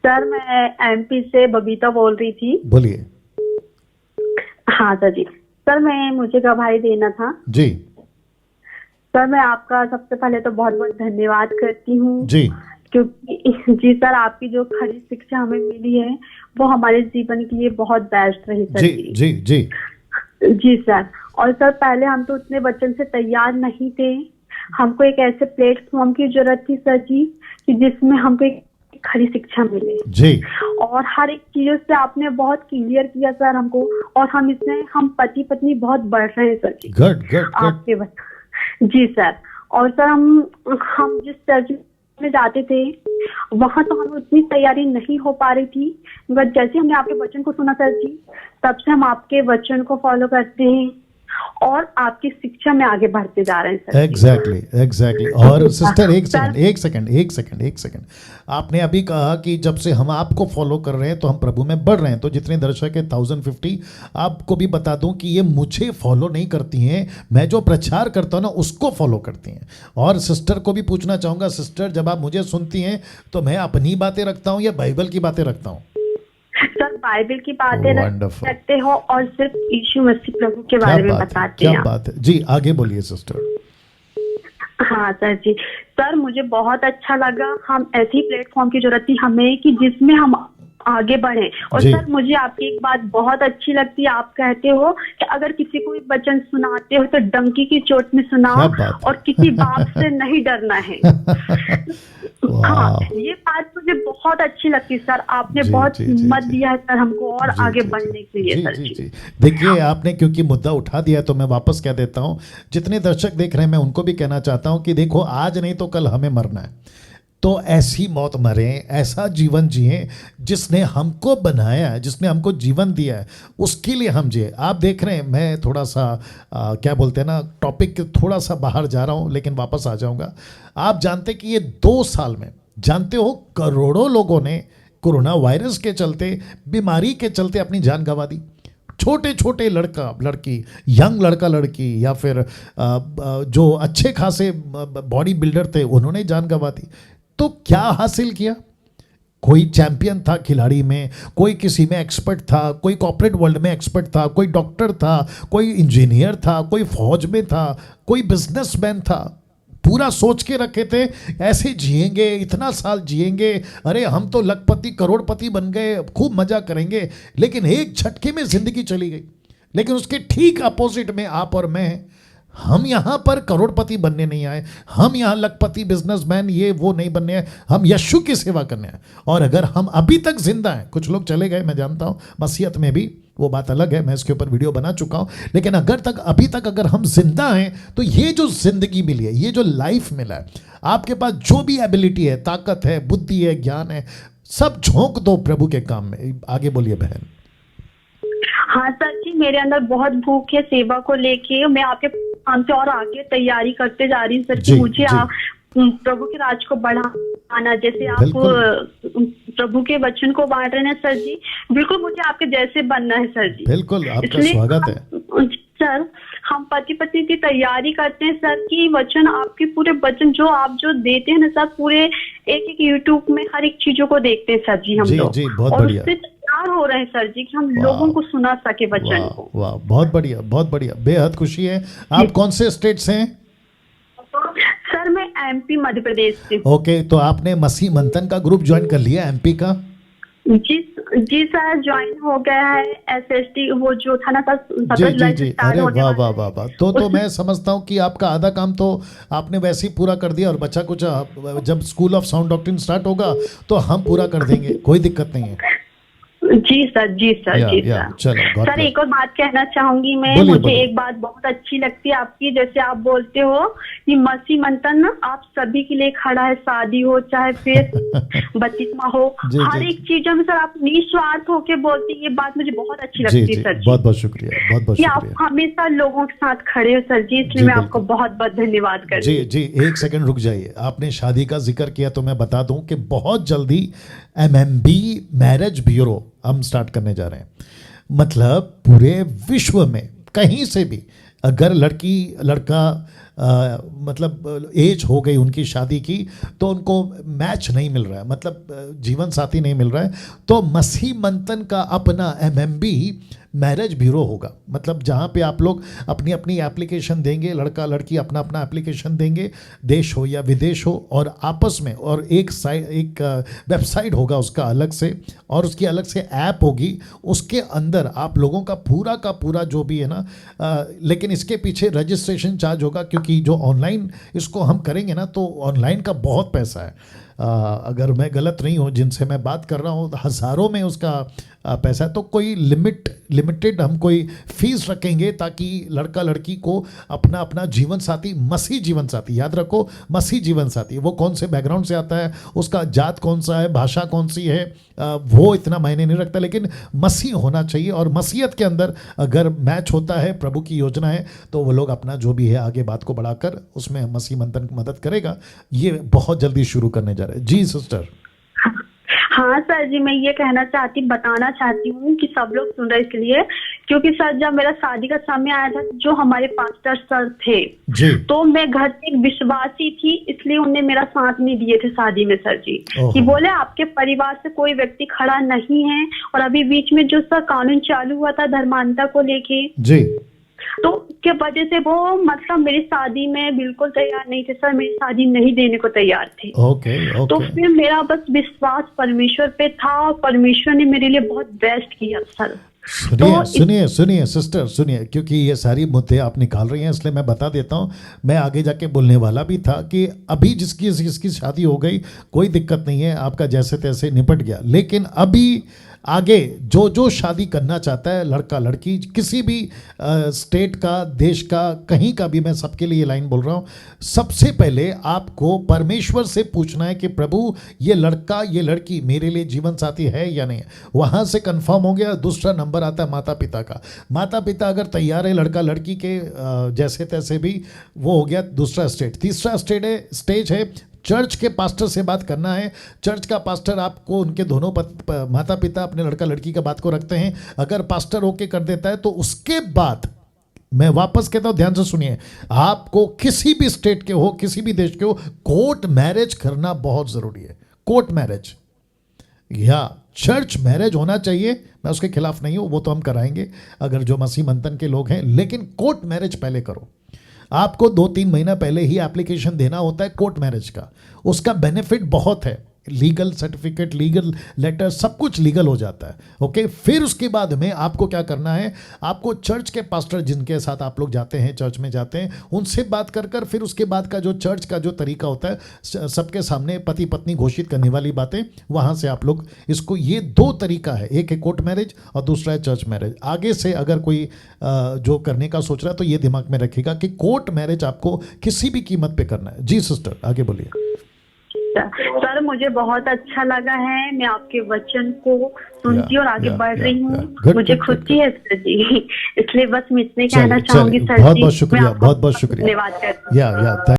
Sir मैं MP से बबीता बोल रही थी। बोलिए हाँ सर जी। सर मुझे गवाही देना था। जी। सर मैं आपका सबसे पहले तो बहुत बहुत धन्यवाद करती हूँ जी क्योंकि जी सर आपकी जो खरी शिक्षा हमें मिली है वो हमारे जीवन के लिए बहुत बेस्ट रही सर जी जी। जी जी जी सर। और सर पहले हम तो उतने वचन से तैयार नहीं थे। हमको एक ऐसे प्लेटफॉर्म की जरूरत थी सर जी कि जिसमें हमको एक खरी शिक्षा मिले। जी और हर एक चीजों से आपने बहुत क्लियर किया सर हमको। और हम पति पत्नी बहुत बढ़ रहे हैं सर जी गुड गुड गुड। आपके जी सर। और सर हम जिस चर्च में जाते थे वहां तो हमें उतनी तैयारी नहीं हो पा रही थी, मगर जैसे हमने आपके वचन को सुना सर जी तब से हम आपके वचन को फॉलो करते हैं और आपकी शिक्षा में आगे बढ़ते जा रहे हैं सर। Exactly exactly. और सिस्टर एक सर सेकंड, आपने अभी कहा कि जब से हम आपको फॉलो कर रहे हैं तो हम प्रभु में बढ़ रहे हैं। तो जितने दर्शक है 1050, आपको भी बता दूं कि ये मुझे फॉलो नहीं करती हैं, मैं जो प्रचार करता हूं ना उसको फॉलो करती हैं। और सिस्टर को भी पूछना चाहूँगा, सिस्टर जब आप मुझे सुनती हैं तो मैं अपनी बातें रखता हूँ या बाइबल की बातें रखता हूँ? सर बाइबल की बातें Wonderful. रखते हो और सिर्फ यीशु मसीह प्रभु के क्या बारे में बात है, बताते क्या हैं। बात है। जी आगे बोलिए सिस्टर। हाँ सर जी। सर मुझे बहुत अच्छा लगा। हम ऐसी प्लेटफॉर्म की जरूरत थी हमें कि जिसमें हम आगे बढ़े। और जी। सर मुझे आपकी एक बात बहुत अच्छी लगती है, आप कहते हो कि अगर किसी को भी वचन सुनाते हो तो डंकी की चोट में क्या सुनाओ बात है। और किसी बाप से नहीं डरना है। हाँ वाह। ये बात मुझे बहुत अच्छी लगती है सर। आपने जी बहुत जी जी हिम्मत जी दिया है सर हमको और जी आगे जी बढ़ने के जी लिए जी सर जी जी। जी। देखिए आपने क्योंकि मुद्दा उठा दिया तो मैं वापस कह देता हूँ, जितने दर्शक देख रहे हैं मैं उनको भी कहना चाहता हूँ कि देखो आज नहीं तो कल हमें मरना है, तो ऐसी मौत मरे, ऐसा जीवन जिए जिसने हमको बनाया है, जिसने हमको जीवन दिया है, उसके लिए हम जिए। आप देख रहे हैं मैं थोड़ा सा क्या बोलते हैं ना, टॉपिक के थोड़ा सा बाहर जा रहा हूँ लेकिन वापस आ जाऊँगा। आप जानते कि ये 2 साल में जानते हो करोड़ों लोगों ने कोरोना वायरस के चलते, बीमारी के चलते अपनी जान गंवा दी। छोटे छोटे लड़का लड़की, यंग लड़का लड़की या फिर जो अच्छे खासे बॉडी बिल्डर थे उन्होंने जान गंवा दी। तो क्या हासिल किया? कोई चैंपियन था खिलाड़ी में, कोई किसी में एक्सपर्ट था, कोई कॉर्पोरेट वर्ल्ड में एक्सपर्ट था, कोई डॉक्टर था, कोई इंजीनियर था, कोई फौज में था, कोई बिजनेसमैन था। पूरा सोच के रखे थे ऐसे जिएंगे, इतना साल जिएंगे, अरे हम तो लखपति करोड़पति बन गए, खूब मजा करेंगे। लेकिन एक झटके में जिंदगी चली गई। लेकिन उसके ठीक अपोजिट में आप और मैं, हम यहाँ पर करोड़पति बनने नहीं आए, हम यहाँ लखपति बिजनेसमैन ये वो नहीं बनने आए, हम यीशु की सेवा करने आए। और अगर हम अभी तक जिंदा हैं, कुछ लोग चले गए मैं जानता हूँ, मसीहत में भी वो बात अलग है, मैं इसके ऊपर वीडियो बना चुका हूँ, लेकिन अभी तक अगर हम जिंदा हैं तो ये जो जिंदगी मिली है, ये जो लाइफ मिला है, आपके पास जो भी एबिलिटी है, ताकत है, बुद्धि है, ज्ञान है, सब झोंक दो प्रभु के काम में। आगे बोलिए बहन। हाँ सर जी मेरे अंदर बहुत भूख है सेवा को लेके। मैं आपके काम से और आगे तैयारी करते जा रही हूँ सर जी। मुझे आप प्रभु के राज को बढ़ाना, जैसे आप प्रभु के वचन को बांट रहे हैं सर जी, बिल्कुल मुझे आपके जैसे बनना है सर जी। बिल्कुल आपका स्वागत है सर। हम पति पत्नी की तैयारी करते हैं सर की वचन, आपके पूरे वचन जो आप जो देते हैं ना सर, पूरे एक यूट्यूब में हर एक चीजों को देखते हैं सर जी हम लोग। जी बहुत और बढ़िया। उससे तैयार हो रहे हैं सर जी कि हम लोगों को सुना सके वचन को। वाह बहुत बढ़िया, बहुत बढ़िया, बेहद खुशी है। आप कौन से स्टेट से हैं? सर मैं एमपी मध्य प्रदेश से। ओके, तो आपने मसीह मंथन का ग्रुप ज्वाइन कर लिया एमपी का? जी सर ज्वाइन हो गया है। एसएसटी वो जो था ना सर, जी जी जी। अरे वाह वाह वाह वाह। तो मैं समझता हूँ कि आपका आधा काम तो आपने वैसे ही पूरा कर दिया, और बचा कुछ जब school of sound doctrine start होगा तो हम पूरा कर देंगे, कोई दिक्कत नहीं है। जी सर जी सर जी सर। चलो सर एक और बात कहना चाहूंगी मैं। मुझे एक बात बहुत अच्छी लगती है आपकी, जैसे आप बोलते हो कि मसीह मंथन आप सभी के लिए खड़ा है, शादी हो चाहे फिर बपतिस्मा हो, हर एक चीजों में सर आप निस्वार्थ होके बोलते हैं। ये बात मुझे बहुत अच्छी लगती है सर जी। बहुत बहुत शुक्रिया, बहुत बहुत शुक्रिया। आप हमेशा लोगों के साथ खड़े हो सर जी, इसलिए मैं आपको बहुत बहुत धन्यवाद करती हूँ। जी एक सेकंड रुक जाइए। आपने शादी का जिक्र किया तो मैं बता दूं कि बहुत जल्दी MMB मैरिज ब्यूरो हम स्टार्ट करने जा रहे हैं। मतलब पूरे विश्व में कहीं से भी अगर लड़की लड़का मतलब एज हो गई उनकी शादी की, तो उनको मैच नहीं मिल रहा है, मतलब जीवन साथी नहीं मिल रहा है, तो मसीह मंथन का अपना एमएमबी मैरिज ब्यूरो होगा। मतलब जहाँ पे आप लोग अपनी अपनी एप्लीकेशन देंगे, लड़का लड़की अपना अपना एप्लीकेशन देंगे, देश हो या विदेश हो, और आपस में, और एक वेबसाइट होगा उसका अलग से, और उसकी अलग से ऐप होगी, उसके अंदर आप लोगों का पूरा जो भी है ना, लेकिन इसके पीछे रजिस्ट्रेशन चार्ज होगा, क्योंकि जो ऑनलाइन इसको हम करेंगे ना, तो ऑनलाइन का बहुत पैसा है। अगर मैं गलत नहीं हूँ, जिनसे मैं बात कर रहा हूँ, हज़ारों में उसका पैसा है। तो कोई लिमिटेड हम कोई फीस रखेंगे, ताकि लड़का लड़की को अपना अपना जीवन साथी, मसीह जीवन साथी, याद रखो, मसीह जीवन साथी, वो कौन से बैकग्राउंड से आता है, उसका जात कौन सा है, भाषा कौन सी है, वो इतना मायने नहीं रखता, लेकिन मसीह होना चाहिए। और मसीहत के अंदर अगर मैच होता है, प्रभु की योजना है, तो वो लोग अपना जो भी है आगे बात को बढ़ाकर उसमें मसीह मंथन की मदद करेगा। ये बहुत जल्दी शुरू करने जा रहे हैं। जी सिस्टर। हाँ सर जी, मैं ये बताना चाहती हूँ कि सब लोग सुन रहे इसलिए, क्योंकि सर जब मेरा शादी का समय आया था, जो हमारे पास्टर सर थे जी, तो मैं घर से एक विश्वासी थी, इसलिए उन्हें मेरा साथ नहीं दिए थे शादी में सर जी, कि बोले आपके परिवार से कोई व्यक्ति खड़ा नहीं है। और अभी बीच में जो सर कानून चालू हुआ था धर्मांतरता को लेके जी, तो उसके वजह से वो मतलब मेरी शादी में बिल्कुल तैयार नहीं थे सर, मेरी शादी नहीं देने को तैयार थे। ओके। तो फिर मेरा बस विश्वास परमेश्वर पे था, और परमेश्वर ने मेरे लिए बहुत बेस्ट किया सर। सुनिए सिस्टर, सुनिए, क्योंकि ये सारी मुद्दे आप निकाल रही हैं, इसलिए मैं बता देता हूँ। मैं आगे जाके बोलने वाला भी था कि अभी जिसकी शादी हो गई, कोई दिक्कत नहीं है, आपका जैसे तैसे निपट गया। लेकिन अभी आगे जो शादी करना चाहता है, लड़का लड़की, किसी भी स्टेट का, देश का, कहीं का भी, मैं सबके लिए लाइन बोल रहा हूँ। सबसे पहले आपको परमेश्वर से पूछना है कि प्रभु, ये लड़का ये लड़की मेरे लिए जीवन साथी है या नहीं। वहाँ से कंफर्म हो गया। दूसरा नंबर आता है माता पिता का। माता पिता अगर तैयार है लड़का लड़की के जैसे तैसे भी, वो हो गया दूसरा स्टेज। तीसरा स्टेज है चर्च के पास्टर से बात करना है। चर्च का पास्टर आपको, उनके दोनों माता पिता अपने लड़का लड़की का बात को रखते हैं। अगर पास्टर ओके कर देता है, तो उसके बाद, मैं वापस कहता हूं, ध्यान से सुनिए, आपको किसी भी स्टेट के हो, किसी भी देश के हो, कोर्ट मैरिज करना बहुत जरूरी है। कोर्ट मैरिज या चर्च मैरिज होना चाहिए, मैं उसके खिलाफ नहीं हूं, वो तो हम कराएंगे अगर जो मसीह मंथन के लोग हैं, लेकिन कोर्ट मैरिज पहले करो। आपको 2-3 महीना पहले ही एप्लीकेशन देना होता है कोर्ट मैरिज का। उसका बेनिफिट बहुत है, लीगल सर्टिफिकेट, लीगल लेटर, सब कुछ लीगल हो जाता है। ओके, फिर उसके बाद में आपको क्या करना है, आपको चर्च के पास्टर जिनके साथ आप लोग जाते हैं, चर्च में जाते हैं, उनसे बात कर फिर उसके बाद का जो चर्च का जो तरीका होता है, सबके सामने पति पत्नी घोषित करने वाली बातें, वहाँ से आप लोग इसको, ये 2 तरीका है, एक है कोर्ट मैरिज और दूसरा है चर्च मैरिज। आगे से अगर कोई जो करने का सोच रहा है, तो ये दिमाग में रखिएगा कि कोर्ट मैरिज आपको किसी भी कीमत पे करना है। जी सिस्टर, आगे बोलिए। सर मुझे बहुत अच्छा लगा है, मैं आपके वचन को सुनती और आगे बढ़ रही हूँ। मुझे खुशी है सर जी, इसलिए बस मैं इतने कहना चाहूंगी सर जी। बहुत बहुत शुक्रिया, बहुत बहुत शुक्रिया, धन्यवाद।